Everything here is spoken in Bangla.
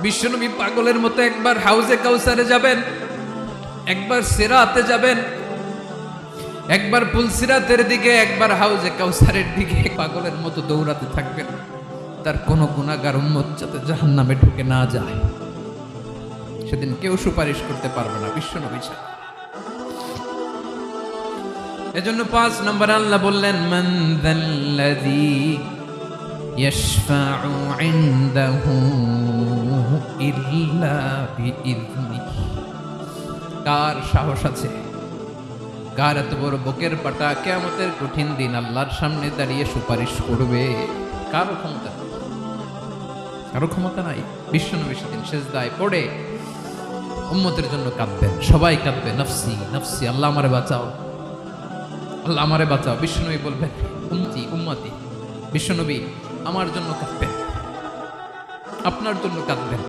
বিশ্বনবী পাগলের মতো একবার হাউজে কাউসারে যাবেন, একবার সিরাতে যাবেন, একবার পুলসিরাতের দিকে, একবার হাউজে কাউসারের দিকে পাগলের মতো দৌড়াতে থাকবেন। তার কোনো গুনাহগার উম্মত যাতে জাহান্নামে ঢুকে না যায়, সেদিন কেউ সুপারিশ করতে পারবে না বিশ্বনবী ছাড়া। এজন্য 5 নম্বর আল্লাহ বললেন, মান যাল্লাযী ইয়াশফাউ ইনদাহু ইল্লা বিইযনিহি। কার সাহস আছে, কার এত বড় বুকের পাটা কিয়ামতের কঠিন দিন আল্লাহর সামনে দাঁড়িয়ে সুপারিশ করবে? কারো ক্ষমতা নেই, কারো ক্ষমতা নাই। বিশ্বনবী সেদিন সিজদায় পড়ে উম্মতের জন্য কাঁদবেন, সবাই কাঁদবে, নফসি নফসি, আল্লাহ আমারে বাঁচাও, আল্লাহ আমারে বাঁচাও। বিশ্বনবী বলবেন, উম্মতি উম্মতি। বিশ্বনবী আমার জন্য কাঁদবেন, আপনার জন্য কাঁদবেন।